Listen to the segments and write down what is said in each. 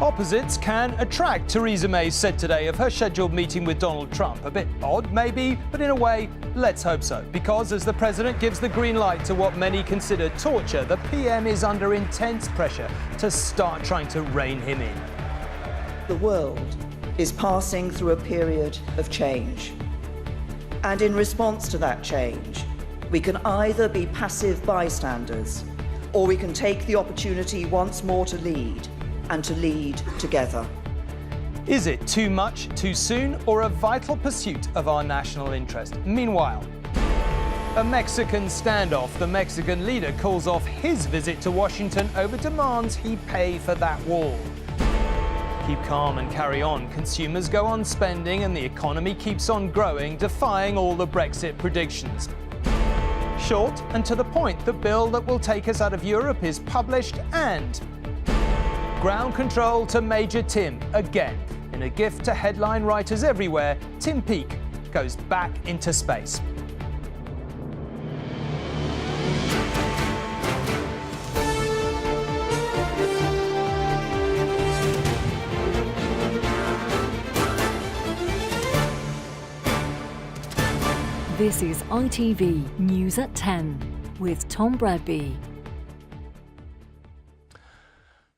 Opposites can attract, Theresa May said today of her scheduled meeting with Donald Trump. A bit odd, maybe, but in a way, let's hope so. Because as the president gives the green light to what many consider torture, the PM is under intense pressure to start trying to rein him in. The world is passing through a period of change. And in response to that change, we can either be passive bystanders, or we can take the opportunity once more to lead, and to lead together. Is it too much, too soon, or a vital pursuit of our national interest? Meanwhile, a Mexican standoff. The Mexican leader calls off his visit to Washington over demands he pay for that wall. Keep calm and carry on. Consumers go on spending and the economy keeps on growing, defying all the Brexit predictions. Short and to the point, the bill that will take us out of Europe is published, and ground control to Major Tim again. In a gift to headline writers everywhere, Tim Peake goes back into space. This is ITV News at 10 with Tom Bradby.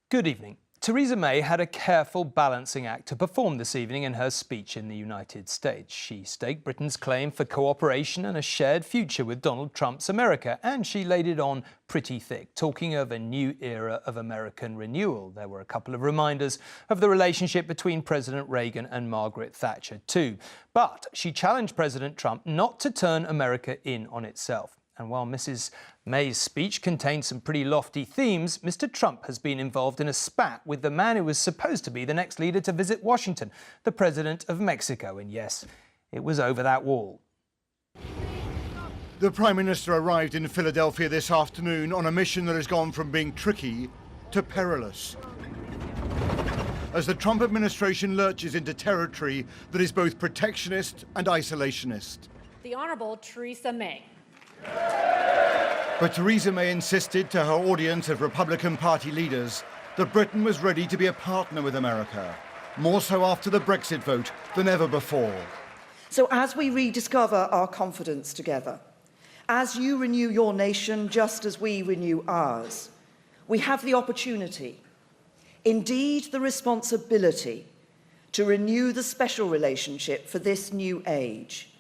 Good evening. Theresa May had a careful balancing act to perform this evening in her speech in the United States. She staked Britain's claim for cooperation and a shared future with Donald Trump's America, and she laid it on pretty thick, talking of a new era of American renewal. There were a couple of reminders of the relationship between President Reagan and Margaret Thatcher too. But she challenged President Trump not to turn America in on itself. And while Mrs. May's speech contained some pretty lofty themes, Mr. Trump has been involved in a spat with the man who was supposed to be the next leader to visit Washington, the president of Mexico. And yes, it was over that wall. The Prime Minister arrived in Philadelphia this afternoon on a mission that has gone from being tricky to perilous, as the Trump administration lurches into territory that is both protectionist and isolationist. The Honourable Theresa May. But Theresa May insisted to her audience of Republican Party leaders that Britain was ready to be a partner with America, more so after the Brexit vote than ever before. So as we rediscover our confidence together, as you renew your nation just as we renew ours, we have the opportunity, indeed the responsibility, to renew the special relationship for this new age.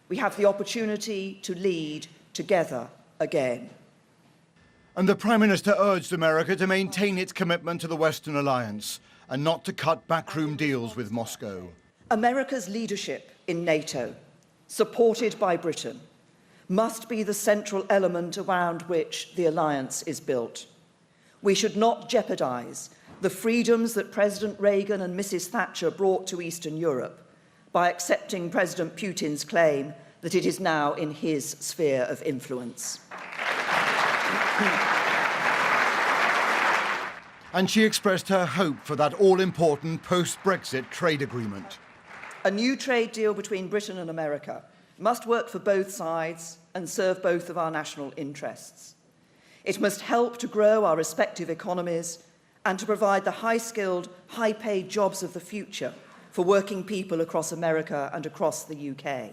We have the opportunity to lead together again. And the Prime Minister urged America to maintain its commitment to the Western Alliance and not to cut backroom deals with Moscow. America's leadership in NATO, supported by Britain, must be the central element around which the alliance is built. We should not jeopardize the freedoms that President Reagan and Mrs. Thatcher brought to Eastern Europe by accepting President Putin's claim that it is now in his sphere of influence. And she expressed her hope for that all-important post-Brexit trade agreement. A new trade deal between Britain and America must work for both sides and serve both of our national interests. It must help to grow our respective economies and to provide the high-skilled, high-paid jobs of the future for working people across America and across the UK.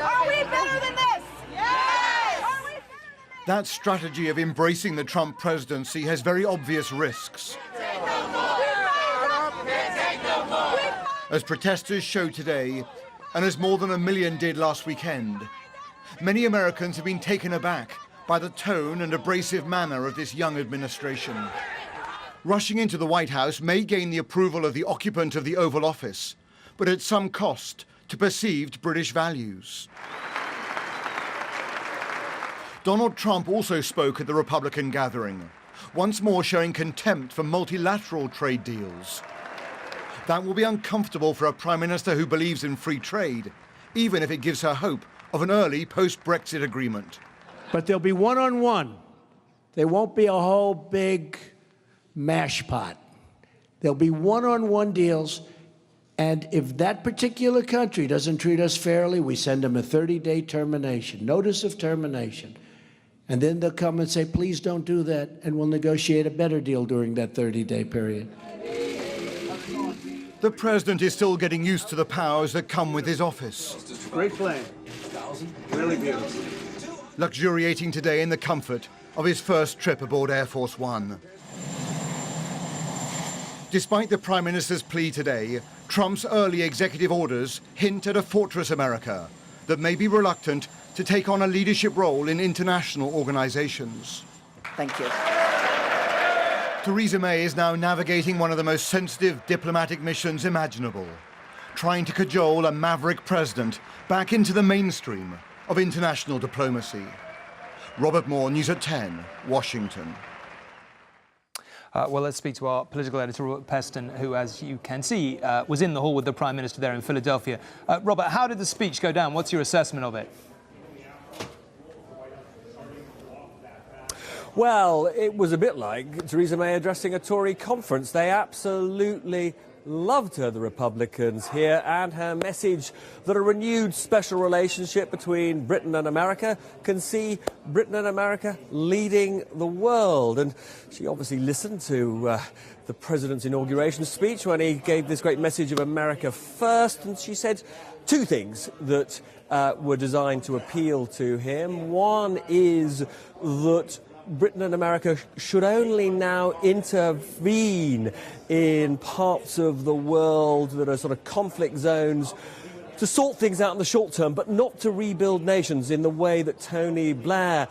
Are we better than this? Yes! Are we better than this? That strategy of embracing the Trump presidency has very obvious risks. As protesters show today, and as more than 1 million did last weekend, many Americans have been taken aback by the tone and abrasive manner of this young administration. Rushing into the White House may gain the approval of the occupant of the Oval Office, but at some cost to perceived British values. Donald Trump also spoke at the Republican gathering, once more showing contempt for multilateral trade deals. That will be uncomfortable for a Prime Minister who believes in free trade, even if it gives her hope of an early post-Brexit agreement. But there'll be one-on-one. There won't be a whole big mash pot. There'll be one-on-one deals. And if that particular country doesn't treat us fairly, we send them a 30-day termination, notice of termination. And then they'll come and say, please don't do that, and we'll negotiate a better deal during that 30-day period. The president is still getting used to the powers that come with his office. Great plane. Really beautiful. Luxuriating today in the comfort of his first trip aboard Air Force One. Despite the Prime Minister's plea today, Trump's early executive orders hint at a fortress America that may be reluctant to take on a leadership role in international organizations. Thank you. Theresa May is now navigating one of the most sensitive diplomatic missions imaginable, trying to cajole a maverick president back into the mainstream of international diplomacy. Robert Moore, News at 10, Washington. Well, let's speak to our political editor, Robert Peston, who, as you can see, was in the hall with the Prime Minister there in Philadelphia. Robert, how did the speech go down? What's your assessment of it? Well, it was a bit like Theresa May addressing a Tory conference. They absolutely loved her, the Republicans here, and her message that a renewed special relationship between Britain and America can see Britain and America leading the world. And she obviously listened to the president's inauguration speech when he gave this great message of America first, and she said two things that were designed to appeal to him. One is that Britain and America should only now intervene in parts of the world that are sort of conflict zones to sort things out in the short term, but not to rebuild nations in the way that Tony Blair,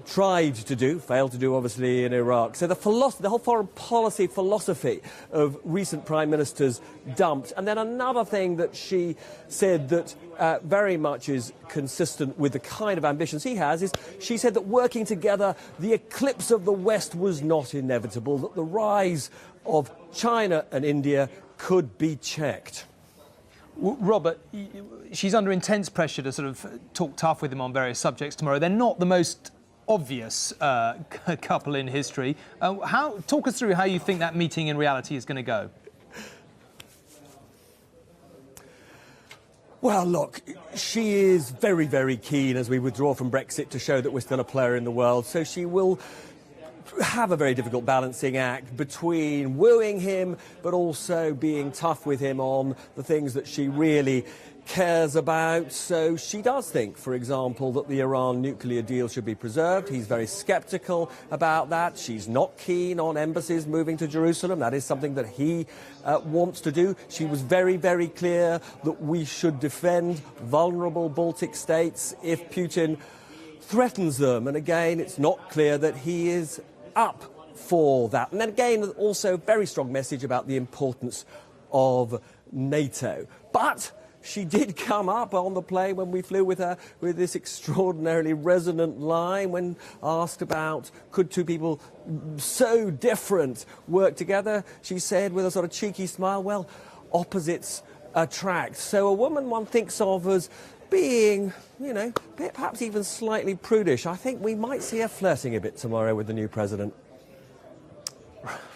tried to do, failed to do, obviously, in Iraq. So the whole foreign policy philosophy of recent prime ministers dumped. And then another thing that she said that very much is consistent with the kind of ambitions he has is she said that working together, the eclipse of the West was not inevitable, that the rise of China and India could be checked. Robert, she's under intense pressure to sort of talk tough with him on various subjects tomorrow. They're not the most obvious couple in history. Talk us through how you think that meeting in reality is going to go. Well, look, she is very, very keen as we withdraw from Brexit to show that we're still a player in the world. So she will have a very difficult balancing act between wooing him but also being tough with him on the things that she really cares about. So she does think, for example, that the Iran nuclear deal should be preserved. He's very sceptical about that. She's not keen on embassies moving to Jerusalem. That is something that he wants to do. She was very, very clear that we should defend vulnerable Baltic states if Putin threatens them. And again, it's not clear that he is up for that. And then again, also very strong message about the importance of NATO. But she did come up on the plane when we flew with her with this extraordinarily resonant line when asked about could two people so different work together. She said with a sort of cheeky smile, well, opposites attract. So a woman one thinks of as being, perhaps even slightly prudish. I think we might see her flirting a bit tomorrow with the new president.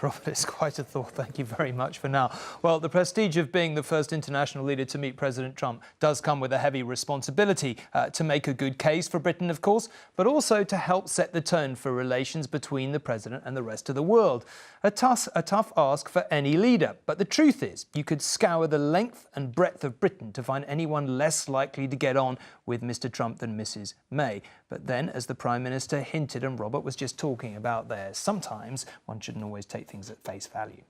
Robert, it's quite a thought. Thank you very much for now. Well, the prestige of being the first international leader to meet President Trump does come with a heavy responsibility to make a good case for Britain, of course, but also to help set the tone for relations between the president and the rest of the world. A tough ask for any leader. But the truth is, you could scour the length and breadth of Britain to find anyone less likely to get on with Mr. Trump than Mrs. May. But then, as the Prime Minister hinted and Robert was just talking about there, sometimes one shouldn't always take things at face value.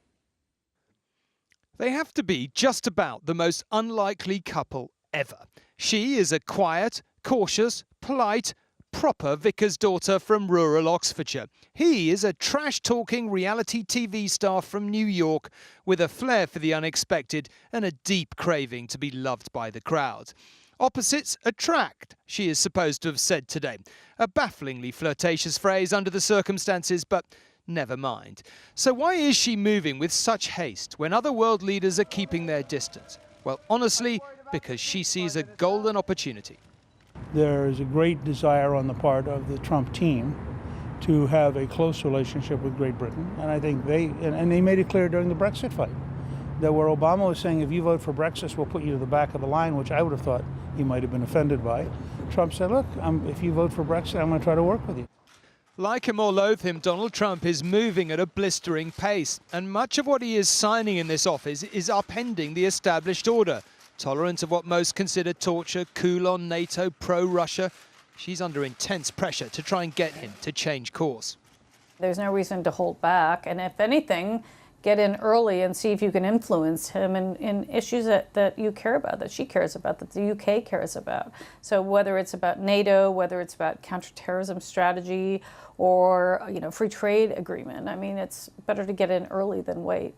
They have to be just about the most unlikely couple ever. She is a quiet, cautious, polite, proper vicar's daughter from rural Oxfordshire. He is a trash-talking reality TV star from New York with a flair for the unexpected and a deep craving to be loved by the crowd. Opposites attract, she is supposed to have said today. A bafflingly flirtatious phrase under the circumstances, but never mind. So why is she moving with such haste when other world leaders are keeping their distance? Well, honestly, because she sees a golden opportunity. There is a great desire on the part of the Trump team to have a close relationship with Great Britain, and I think they made it clear during the Brexit fight that where Obama was saying, if you vote for Brexit, we'll put you to the back of the line, which I would have thought he might have been offended by. Trump said, look, if you vote for Brexit, I'm going to try to work with you. Like him or loathe him, Donald Trump is moving at a blistering pace, and much of what he is signing in this office is upending the established order. Tolerant of what most consider torture, cool on NATO, pro-Russia. She's under intense pressure to try and get him to change course. There's no reason to hold back, and if anything, get in early and see if you can influence him in issues that you care about, that she cares about, that the UK cares about. So whether it's about NATO, whether it's about counterterrorism strategy, or free trade agreement, I mean, it's better to get in early than wait.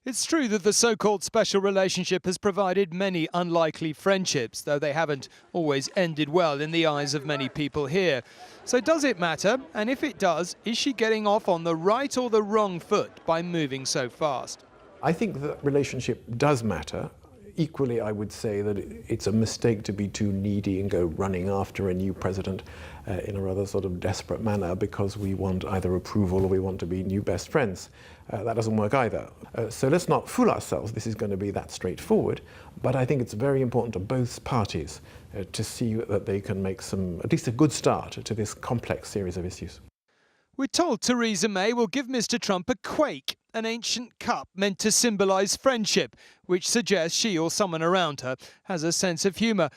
It's true that the so-called special relationship has provided many unlikely friendships, though they haven't always ended well in the eyes of many people here. So does it matter? And if it does, is she getting off on the right or the wrong foot by moving so fast? I think that relationship does matter. Equally, I would say that it's a mistake to be too needy and go running after a new president in a rather sort of desperate manner because we want either approval or we want to be new best friends. That doesn't work either. So let's not fool ourselves. This is going to be that straightforward. But I think it's very important to both parties to see that they can make at least a good start to this complex series of issues. We're told Theresa May will give Mr. Trump a quake, an ancient cup meant to symbolise friendship, which suggests she or someone around her has a sense of humour.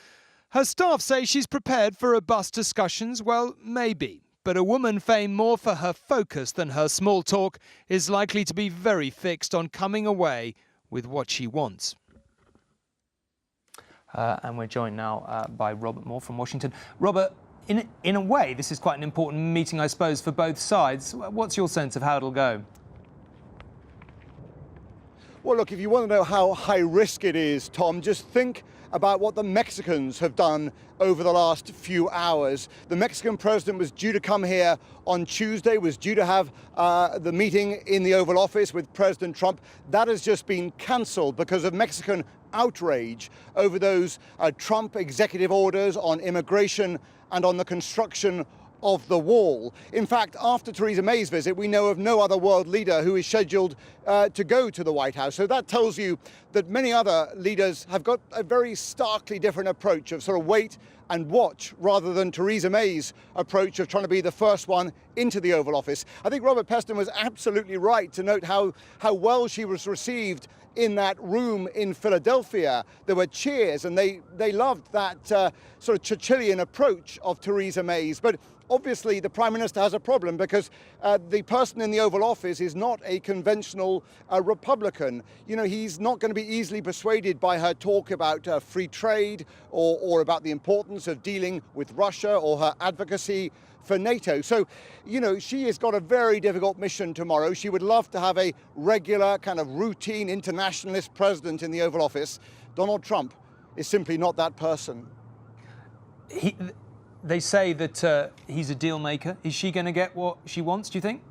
Her staff say she's prepared for robust discussions. Well, maybe. But a woman famed more for her focus than her small talk is likely to be very fixed on coming away with what she wants. And we're joined now by Robert Moore from Washington. Robert, in a way, this is quite an important meeting, I suppose, for both sides. What's your sense of how it'll go? Well, look, if you want to know how high risk it is, Tom, just think about what the Mexicans have done over the last few hours. The Mexican president was due to come here on Tuesday, was due to have the meeting in the Oval Office with President Trump. That has just been cancelled because of Mexican outrage over those Trump executive orders on immigration and on the construction of the wall. In fact, after Theresa May's visit, we know of no other world leader who is scheduled to go to the White House. So that tells you that many other leaders have got a very starkly different approach of sort of wait and watch rather than Theresa May's approach of trying to be the first one into the Oval Office. I think Robert Peston was absolutely right to note how well she was received in that room in Philadelphia. There were cheers and they loved that sort of Churchillian approach of Theresa May's. But obviously the Prime Minister has a problem because the person in the Oval Office is not a conventional Republican. You know, he's not going to be easily persuaded by her talk about free trade or about the importance of dealing with Russia or her advocacy for NATO. So, you know, she has got a very difficult mission tomorrow. She would love to have a regular kind of routine internationalist president in the Oval Office. Donald Trump is simply not that person. They say that he's a deal maker. Is she going to get what she wants, do you think?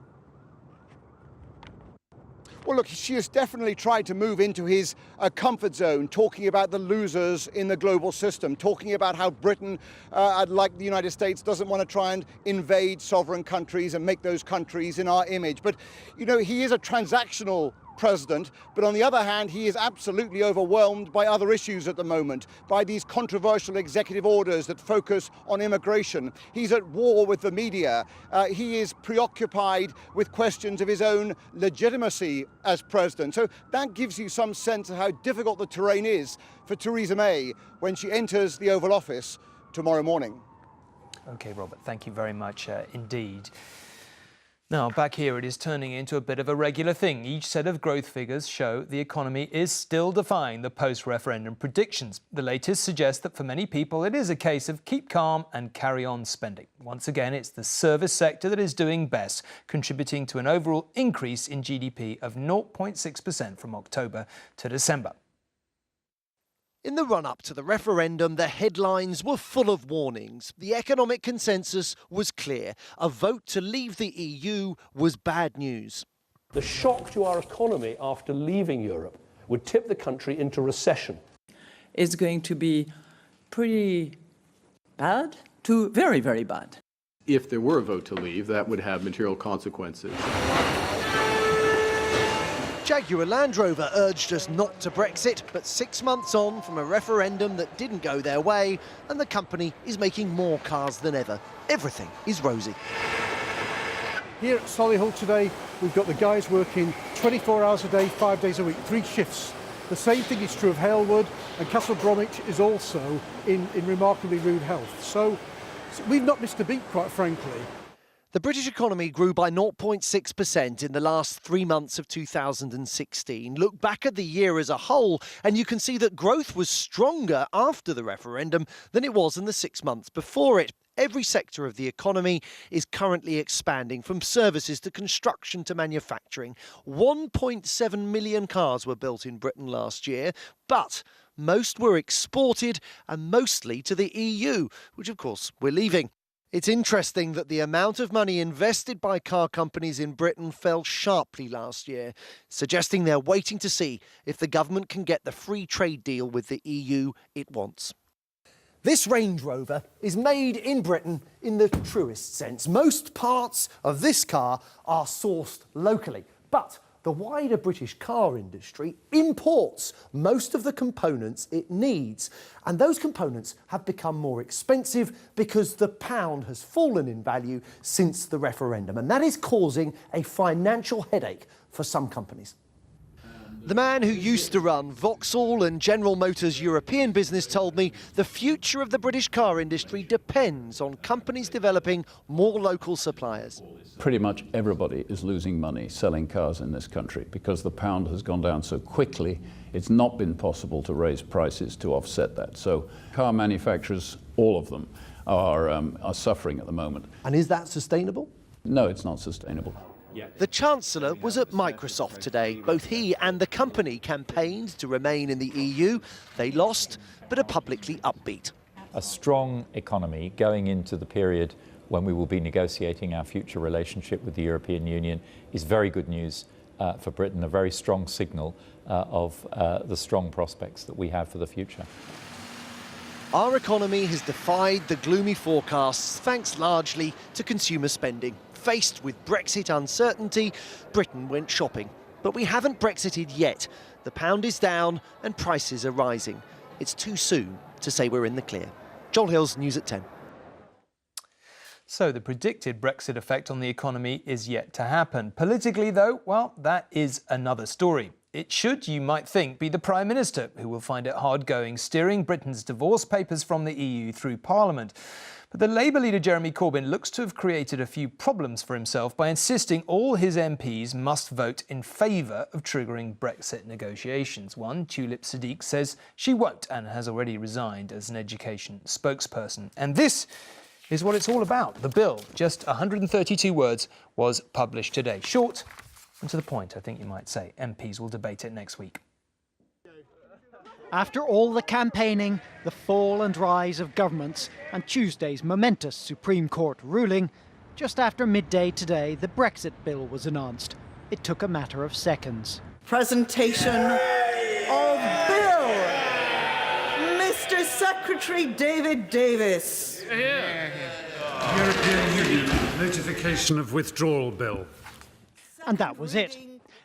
Well, look, she has definitely tried to move into his comfort zone, talking about the losers in the global system, talking about how Britain, like the United States, doesn't want to try and invade sovereign countries and make those countries in our image. But, you know, he is a transactional president, but on the other hand, he is absolutely overwhelmed by other issues at the moment, by these controversial executive orders that focus on immigration. He's at war with the media. He is preoccupied with questions of his own legitimacy as president. So that gives you some sense of how difficult the terrain is for Theresa May when she enters the Oval Office tomorrow morning. OK, Robert, thank you very much indeed. Now, back here, it is turning into a bit of a regular thing. Each set of growth figures show the economy is still defying the post-referendum predictions. The latest suggests that for many people, it is a case of keep calm and carry on spending. Once again, it's the service sector that is doing best, contributing to an overall increase in GDP of 0.6% from October to December. In the run-up to the referendum, the headlines were full of warnings. The economic consensus was clear. A vote to leave the EU was bad news. The shock to our economy after leaving Europe would tip the country into recession. It's going to be pretty bad to very, very bad. If there were a vote to leave, that would have material consequences. Jaguar Land Rover urged us not to Brexit, but 6 months on from a referendum that didn't go their way, and the company is making more cars than ever. Everything is rosy. Here at Solihull today, we've got the guys working 24 hours a day, 5 days a week, 3 shifts. The same thing is true of Halewood, and Castle Bromwich is also in remarkably rude health. So we've not missed a beat, quite frankly. The British economy grew by 0.6% in the last 3 months of 2016. Look back at the year as a whole, and you can see that growth was stronger after the referendum than it was in the 6 months before it. Every sector of the economy is currently expanding, from services to construction to manufacturing. 1.7 million cars were built in Britain last year, but most were exported and mostly to the EU, which of course we're leaving. It's interesting that the amount of money invested by car companies in Britain fell sharply last year, suggesting they're waiting to see if the government can get the free trade deal with the EU it wants. This Range Rover is made in Britain in the truest sense. Most parts of this car are sourced locally, but the wider British car industry imports most of the components it needs. And those components have become more expensive because the pound has fallen in value since the referendum. And that is causing a financial headache for some companies. The man who used to run Vauxhall and General Motors' European business told me the future of the British car industry depends on companies developing more local suppliers. Pretty much everybody is losing money selling cars in this country because the pound has gone down so quickly. It's not been possible to raise prices to offset that. So car manufacturers, all of them, are suffering at the moment. And is that sustainable? No, it's not sustainable. The Chancellor was at Microsoft today. Both he and the company campaigned to remain in the EU. They lost, but are publicly upbeat. A strong economy going into the period when we will be negotiating our future relationship with the European Union is very good news for Britain, a very strong signal of the strong prospects that we have for the future. Our economy has defied the gloomy forecasts thanks largely to consumer spending. Faced with Brexit uncertainty, Britain went shopping. But we haven't Brexited yet. The pound is down and prices are rising. It's too soon to say we're in the clear. Joel Hills, News at 10. So the predicted Brexit effect on the economy is yet to happen. Politically, though, well, that is another story. It should, you might think, be the Prime Minister who will find it hard going steering Britain's divorce papers from the EU through Parliament. But the Labour leader Jeremy Corbyn looks to have created a few problems for himself by insisting all his MPs must vote in favour of triggering Brexit negotiations. One, Tulip Siddiq, says she won't and has already resigned as an education spokesperson. And this is what it's all about. The bill, just 132 words, was published today. Short and to the point, I think you might say. MPs will debate it next week. After all the campaigning, the fall and rise of governments, and Tuesday's momentous Supreme Court ruling, just after midday today, the Brexit bill was announced. It took a matter of seconds. Presentation of bill. Mr. Secretary David Davis. European Union notification of withdrawal bill. And that was it.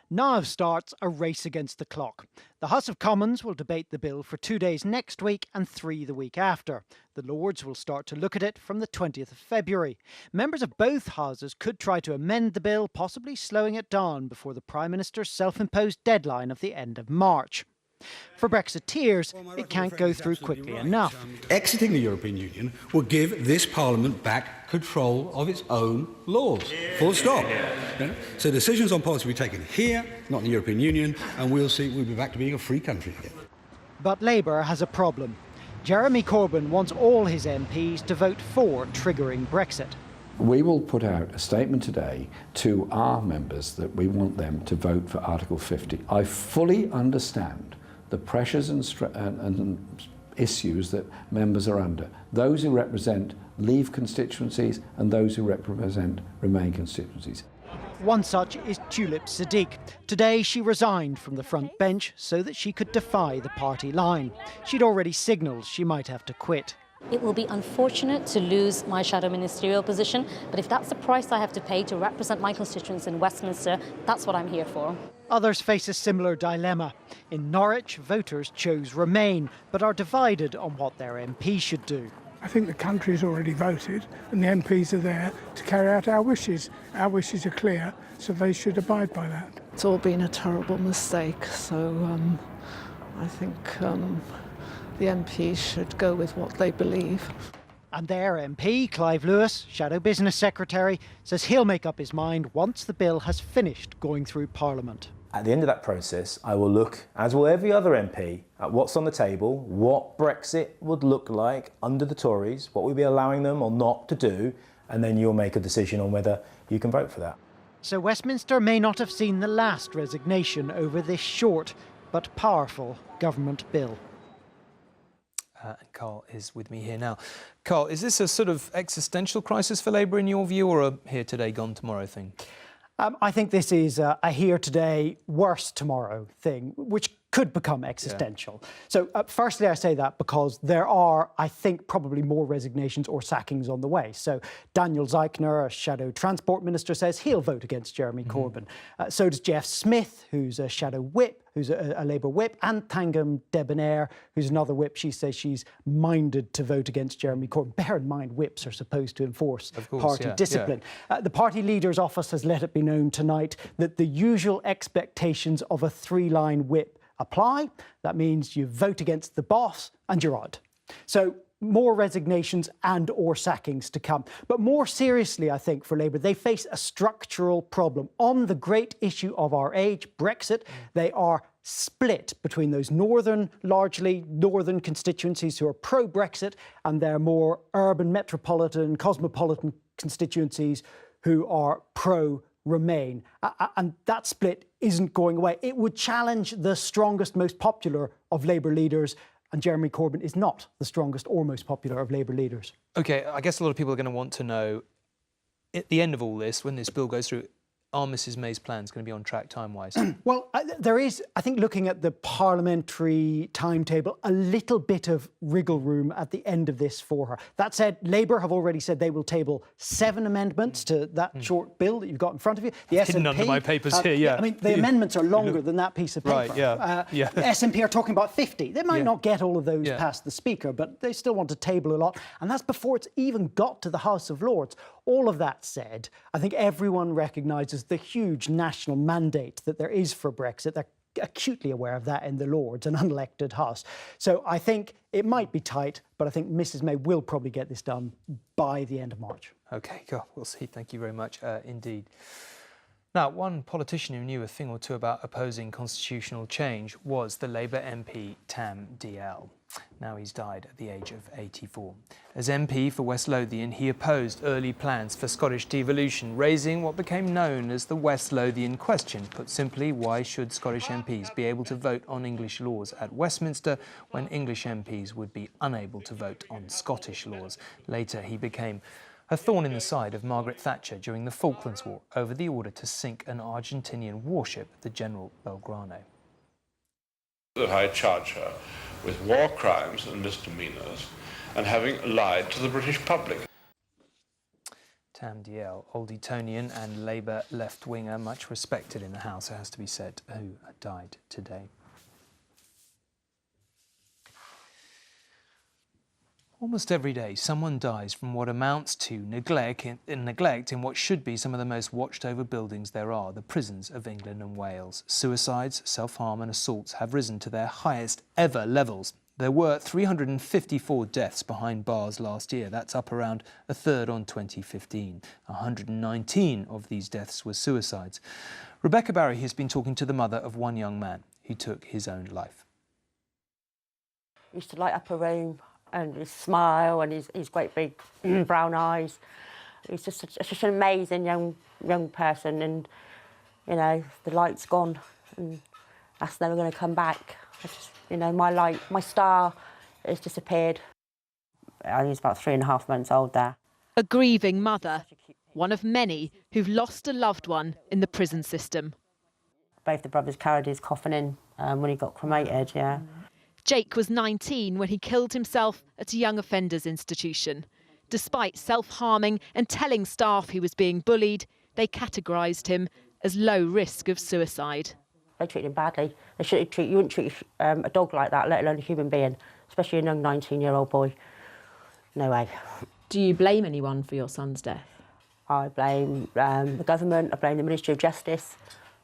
Now starts a race against the clock. The House of Commons will debate the bill for 2 days next week and 3 the week after. The Lords will start to look at it from the 20th of February. Members of both houses could try to amend the bill, possibly slowing it down before the Prime Minister's self-imposed deadline of the end of March. For Brexiteers, it can't go through quickly enough. Exiting the European Union will give this Parliament back control of its own laws. Full stop. Yeah? So decisions on policy will be taken here, not in the European Union, and we'll be back to being a free country again. But Labour has a problem. Jeremy Corbyn wants all his MPs to vote for triggering Brexit. We will put out a statement today to our members that we want them to vote for Article 50. I fully understand the pressures and issues that members are under. Those who represent Leave constituencies and those who represent Remain constituencies. One such is Tulip Siddiq. Today she resigned from the front bench so that she could defy the party line. She'd already signalled she might have to quit. It will be unfortunate to lose my shadow ministerial position, but if that's the price I have to pay to represent my constituents in Westminster, that's what I'm here for. Others face a similar dilemma. In Norwich, voters chose Remain, but are divided on what their MP should do. I think the country's already voted and the MPs are there to carry out our wishes. Our wishes are clear, so they should abide by that. It's all been a terrible mistake, so I think the MPs should go with what they believe. And their MP, Clive Lewis, Shadow Business Secretary, says he'll make up his mind once the bill has finished going through Parliament. At the end of that process, I will look, as will every other MP, at what's on the table, what Brexit would look like under the Tories, what we'd be allowing them or not to do, and then you'll make a decision on whether you can vote for that. So Westminster may not have seen the last resignation over this short but powerful government bill. Carl is with me here now. Carl, is this a sort of existential crisis for Labour in your view, or a here today, gone tomorrow thing? I think this is a here today, worse tomorrow thing, which could become existential. Yeah. So firstly, I say that because there are, I think, probably more resignations or sackings on the way. So Daniel Zeichner, a shadow transport minister, says he'll vote against Jeremy Corbyn. So does Jeff Smith, who's a shadow whip, who's a Labour whip, and Tangam Debonair, who's another whip. She says she's minded to vote against Jeremy Corbyn. Bear in mind, whips are supposed to enforce party discipline. Yeah. The party leader's office has let it be known tonight that the usual expectations of a three-line whip apply. That means you vote against the boss and you're out. So more resignations and or sackings to come. But more seriously, I think, for Labour, they face a structural problem. On the great issue of our age, Brexit, they are split between those largely northern constituencies who are pro-Brexit and their more urban, metropolitan, cosmopolitan constituencies who are pro-Remain. And that split isn't going away. It would challenge the strongest, most popular of Labour leaders, and Jeremy Corbyn is not the strongest or most popular of Labour leaders. OK, I guess a lot of people are going to want to know, at the end of all this, when this bill goes through, are Mrs May's plans going to be on track time-wise? Well, there is, I think, looking at the parliamentary timetable, a little bit of wriggle room at the end of this for her. That said, Labour have already said they will table 7 amendments to that short bill that you've got in front of you. The hidden under my papers here, yeah. I mean, the amendments are longer than that piece of paper. Right, yeah. The SNP are talking about 50. They might not get all of those past the Speaker, but they still want to table a lot. And that's before it's even got to the House of Lords. All of that said, I think everyone recognises the huge national mandate that there is for Brexit. They're acutely aware of that in the Lords, an unelected House. So I think it might be tight, but I think Mrs May will probably get this done by the end of March. OK, cool. We'll see. Thank you very much indeed. Now, one politician who knew a thing or two about opposing constitutional change was the Labour MP Tam Dalyell. Now he's died at the age of 84. As MP for West Lothian, he opposed early plans for Scottish devolution, raising what became known as the West Lothian question. Put simply, why should Scottish MPs be able to vote on English laws at Westminster when English MPs would be unable to vote on Scottish laws? Later, he became a thorn in the side of Margaret Thatcher during the Falklands War over the order to sink an Argentinian warship, the General Belgrano. That I charge her with war crimes and misdemeanours and having lied to the British public. Tam Dalyell, Old Etonian and Labour left-winger, much respected in the House, it has to be said, who died today. Almost every day, someone dies from what amounts to neglect in what should be some of the most watched-over buildings there are, the prisons of England and Wales. Suicides, self-harm and assaults have risen to their highest ever levels. There were 354 deaths behind bars last year. That's up around a third on 2015. 119 of these deaths were suicides. Rebecca Barry has been talking to the mother of one young man who took his own life. He used to light up a room, and his smile and his great big brown eyes. He's just an amazing young person, and you know, the light's gone and that's never going to come back. You know, my light, my star has disappeared. I was about 3.5 months old there. A grieving mother, one of many who've lost a loved one in the prison system. Both the brothers carried his coffin in when he got cremated, yeah. Jake was 19 when he killed himself at a young offenders institution. Despite self-harming and telling staff he was being bullied, they categorised him as low risk of suicide. They treated him badly. You wouldn't treat a dog like that, let alone a human being, especially a young 19-year-old boy. no way. Do you blame anyone for your son's death? I blame the government, I blame the Ministry of Justice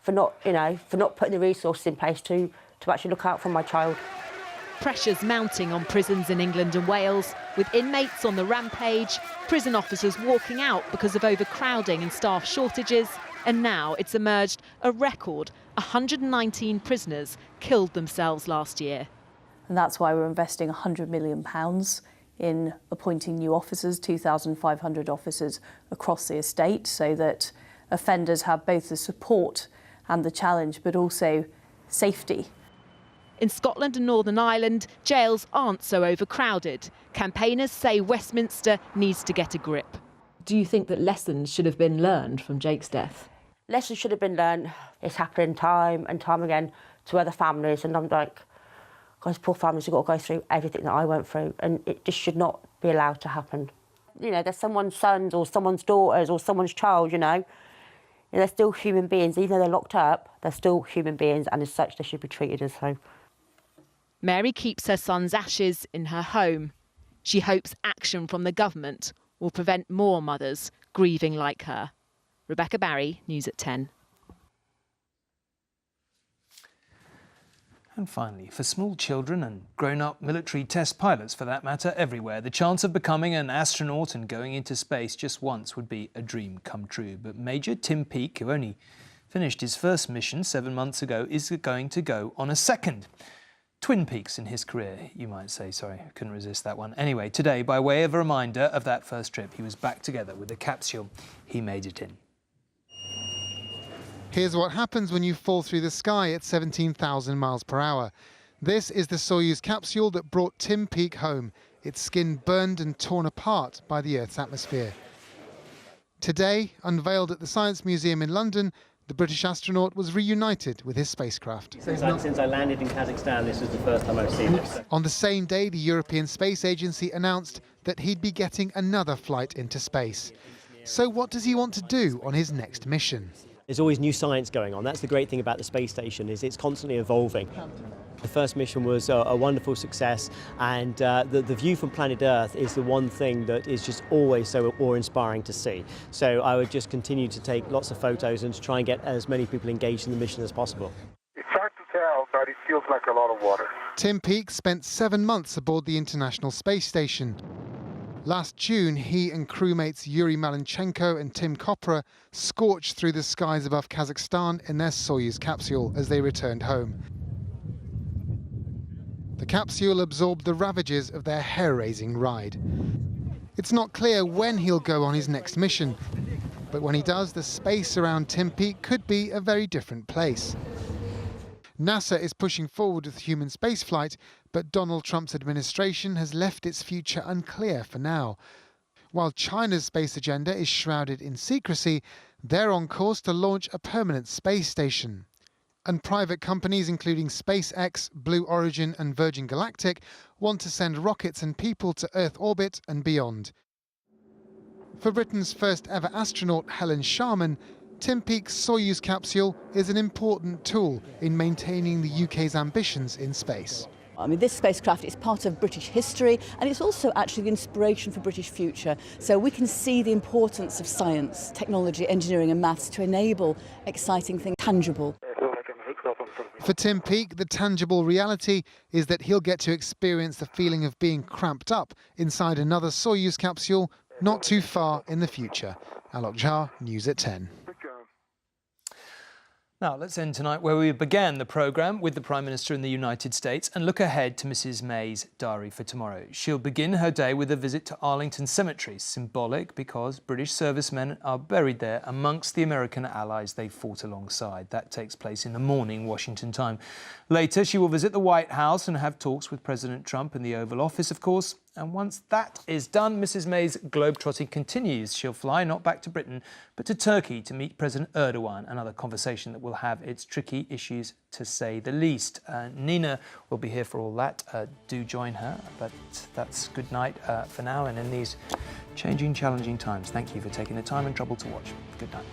for not putting the resources in place to actually look out for my child. Pressures mounting on prisons in England and Wales, with inmates on the rampage, prison officers walking out because of overcrowding and staff shortages, and now it's emerged a record 119 prisoners killed themselves last year. And that's why we're investing £100 million in appointing new officers, 2,500 officers across the estate, so that offenders have both the support and the challenge, but also safety. In Scotland and Northern Ireland, jails aren't so overcrowded. Campaigners say Westminster needs to get a grip. Do you think that lessons should have been learned from Jake's death? Lessons should have been learned. It's happening time and time again to other families, and I'm like, guys, poor families have got to go through everything that I went through, and it just should not be allowed to happen. You know, they're someone's sons or someone's daughters or someone's child, you know. They're still human beings. Even though they're locked up, they're still human beings, and as such, they should be treated as so. Mary keeps her son's ashes in her home. She hopes action from the government will prevent more mothers grieving like her. Rebecca Barry, News at 10. And finally, for small children and grown-up military test pilots for that matter everywhere, the chance of becoming an astronaut and going into space just once would be a dream come true. But Major Tim Peake, who only finished his first mission 7 months ago, is going to go on a second. Twin peaks in his career, you might say. Sorry, I couldn't resist that one. Anyway, today, by way of a reminder of that first trip, he was back together with the capsule he made it in. Here's what happens when you fall through the sky at 17,000 miles per hour. This is the Soyuz capsule that brought Tim Peake home, its skin burned and torn apart by the Earth's atmosphere. Today, unveiled at the Science Museum in London, the British astronaut was reunited with his spacecraft. Since I landed in Kazakhstan, this was the first time I've seen this. On the same day, the European Space Agency announced that he'd be getting another flight into space. So what does he want to do on his next mission? There's always new science going on. That's the great thing about the space station, is it's constantly evolving. The first mission was a wonderful success, and the view from planet Earth is the one thing that is just always so awe-inspiring to see. So I would just continue to take lots of photos and to try and get as many people engaged in the mission as possible. It's hard to tell, but it feels like a lot of water. Tim Peake spent 7 months aboard the International Space Station. Last June, he and crewmates Yuri Malenchenko and Tim Kopra scorched through the skies above Kazakhstan in their Soyuz capsule as they returned home. The capsule absorbed the ravages of their hair-raising ride. It's not clear when he'll go on his next mission, but when he does, the space around Tim Peake could be a very different place. NASA is pushing forward with human spaceflight, but Donald Trump's administration has left its future unclear for now. While China's space agenda is shrouded in secrecy, they're on course to launch a permanent space station. And private companies including SpaceX, Blue Origin and Virgin Galactic want to send rockets and people to Earth orbit and beyond. For Britain's first ever astronaut, Helen Sharman, Tim Peake's Soyuz capsule is an important tool in maintaining the UK's ambitions in space. I mean, this spacecraft is part of British history, and it's also actually the inspiration for British future. So we can see the importance of science, technology, engineering and maths to enable exciting things tangible. For Tim Peake, the tangible reality is that he'll get to experience the feeling of being cramped up inside another Soyuz capsule not too far in the future. Alok Jha, News at 10. Now, let's end tonight where we began the programme with the Prime Minister in the United States and look ahead to Mrs May's diary for tomorrow. She'll begin her day with a visit to Arlington Cemetery, symbolic because British servicemen are buried there amongst the American allies they fought alongside. That takes place in the morning, Washington time. Later, she will visit the White House and have talks with President Trump in the Oval Office, of course. And once that is done, Mrs May's globetrotting continues. She'll fly not back to Britain, but to Turkey to meet President Erdogan, another conversation that will have its tricky issues, to say the least. Nina will be here for all that. Do join her. But that's good night for now. And in these changing, challenging times, thank you for taking the time and trouble to watch. Good night.